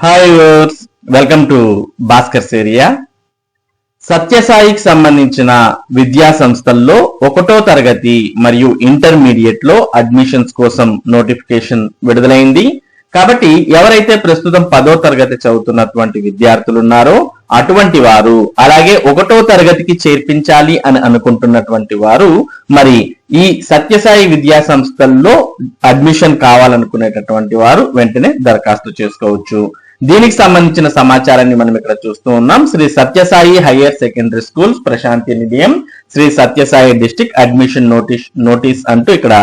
Hi viewers, welcome to Bhaskar's area. సత్యసాయికి సంబంధించిన విద్యా సంస్థల్లో 1వ తరగతి మరియు ఇంటర్మీడియట్ లో అడ్మిషన్స్ కోసం నోటిఫికేషన్ విడుదలైంది. కాబట్టి ఎవరైతే ప్రస్తుతం 10వ తరగతి చదువుతున్నటువంటి విద్యార్థులు ఉన్నారో అటువంటి వారు, అలాగే 1వ తరగతికి చేర్పించాలి అని అనుకుంటున్నటువంటి వారు మరి ఈ సత్యసాయి విద్యా సంస్థల్లో అడ్మిషన్ కావాలనుకునేటటువంటి వారు వెంటనే దరఖాస్తు చేసుకోవచ్చు. దీనికి సంబంధించిన సమాచారాన్ని మనం ఇక్కడ చూస్తూ ఉన్నాం. Shri Sathya Sai higher secondary schools, Prasanthi Nilayam, Shri Sathya Sai district admission notice అంటూ ఇక్కడ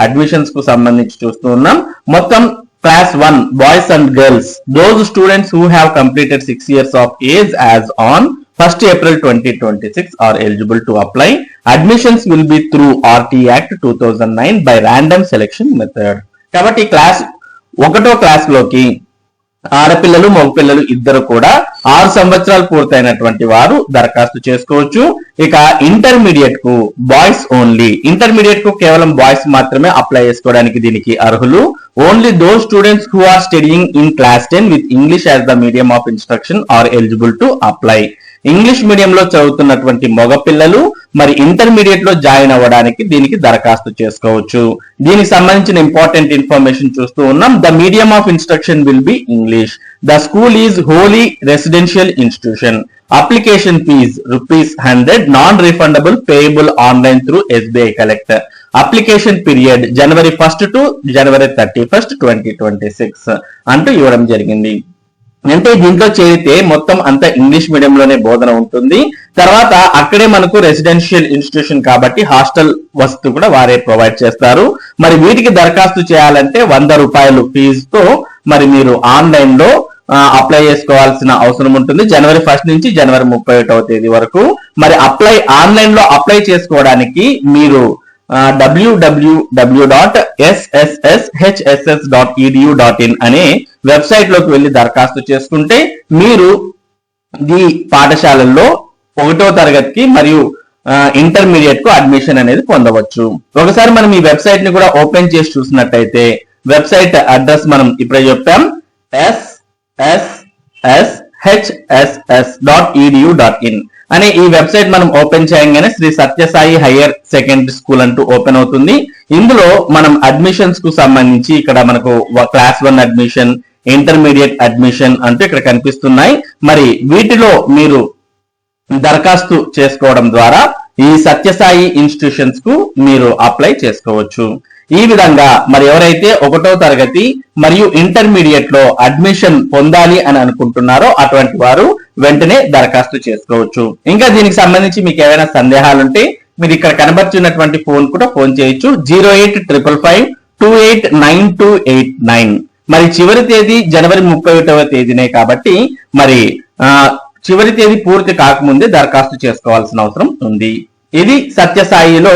అడ్మిషన్స్ కు సంబంధించి చూస్తూ ఉన్నాం. మొత్తం Class 1 boys and girls, those students who have completed 6 years of age as on 1st April 2026 are eligible to apply. Admissions will be through RT Act 2009 by random selection method. కాబట్టి class 1వ class లోకి ఆడపిల్లలు మగపిల్లలు ఇద్దరు కూడా 6 సంవత్సరాలు పూర్తయినటువంటి వారు దరఖాస్తు చేసుకోవచ్చు. ఇక ఇంటర్మీడియట్ కు బాయ్స్ ఓన్లీ, ఇంటర్మీడియట్ కు కేవలం బాయ్స్ మాత్రమే అప్లై చేసుకోవడానికి దీనికి అర్హులు. Only those students who are studying in class 10 with English as the medium of instruction are eligible to apply. English మీడియంలో చదువుతున్నటువంటి మగపిల్లలు మరి ఇంటర్మీడియట్ లో జాయిన్ అవ్వడానికి దీనికి దరఖాస్తు చేసుకోవచ్చు. దీనికి సంబంధించిన ఇంపార్టెంట్ ఇన్ఫర్మేషన్ చూస్తూ ఉన్నాం. The medium of instruction will be English. The school is wholly residential institution. Application fee ₹100, non refundable, payable online through SBI collector. Application period January 1st to January 31st, 2026 అంటూ ఇవ్వడం జరిగింది. అంటే దీంట్లో చేరితే మొత్తం అంతా ఇంగ్లీష్ మీడియంలోనే బోధన ఉంటుంది. తర్వాత అక్కడే మనకు రెసిడెన్షియల్ ఇన్స్టిట్యూషన్ కాబట్టి హాస్టల్ వసతి కూడా వారే ప్రొవైడ్ చేస్తారు. మరి వీటికి దరఖాస్తు చేయాలంటే ₹100 ఫీజుతో మరి మీరు ఆన్లైన్ లో అప్లై చేసుకోవాల్సిన అవసరం ఉంటుంది. January 1st నుంచి January 31వ తేదీ వరకు. మరి ఆన్లైన్ లో అప్లై చేసుకోవడానికి మీరు www.sshss.edu.in అనే వెబ్సైట్ లోకి వెళ్లి దరఖాస్తు చేసుకుంటే మీరు ఈ పాఠశాలల్లో 1వ తరగతికి మరియు ఇంటర్మీడియట్ కు అడ్మిషన్ అనేది పొందవచ్చు. ఒకసారి మనం ఈ వెబ్సైట్ ని కూడా ఓపెన్ చేసి చూసినట్టయితే వెబ్సైట్ అడ్రస్ మనం ఇప్పుడే చెప్పాం, sshss.edu.in అనే ఈ వెబ్సైట్ మనం ఓపెన్ చేయగానే Shri Sathya Sai higher secondary school అంటూ ఓపెన్ అవుతుంది. ఇందులో మనం అడ్మిషన్స్ కు సంబంధించి ఇక్కడ మనకు క్లాస్ 1 అడ్మిషన్, ఇంటర్మీడియట్ అడ్మిషన్ అంటూ ఇక్కడ కనిపిస్తున్నాయి. మరి వీటిలో మీరు దరఖాస్తు చేసుకోవడం ద్వారా ఈ సత్యసాయి ఇన్స్టిట్యూషన్స్ కు మీరు అప్లై చేసుకోవచ్చు. ఈ విధంగా మరి ఎవరైతే 1వ తరగతి మరియు ఇంటర్మీడియట్ లో అడ్మిషన్ పొందాలి అని అనుకుంటున్నారో అటువంటి వారు వెంటనే దరఖాస్తు చేసుకోవచ్చు. ఇంకా దీనికి సంబంధించి మీకు ఏమైనా సందేహాలుంటే మీరు ఇక్కడ కనబడుతున్నటువంటి ఫోన్ కూడా ఫోన్ చేయొచ్చు. 08555289289. మరి చివరి తేదీ January 31వ తేదీనే కాబట్టి మరి చివరి తేదీ పూర్తి కాకముందే దరఖాస్తు చేసుకోవాల్సిన అవసరం ఉంది. ఇది సత్యసాయిలో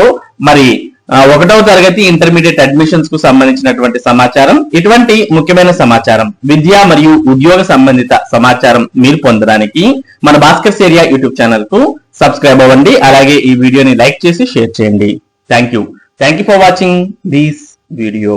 మరి 1వ తరగతి ఇంటర్మీడియట్ అడ్మిషన్స్ కు సంబంధించినటువంటి సమాచారం. ఇటువంటి ముఖ్యమైన సమాచారం, విద్య మరియు ఉద్యోగ సంబంధిత సమాచారం మీరు పొందడానికి మన భాస్కర్స్ ఏరియా యూట్యూబ్ ఛానల్ కు సబ్స్క్రైబ్ అవ్వండి. అలాగే ఈ వీడియోని లైక్ చేసి షేర్ చేయండి. Thank you for watching this video.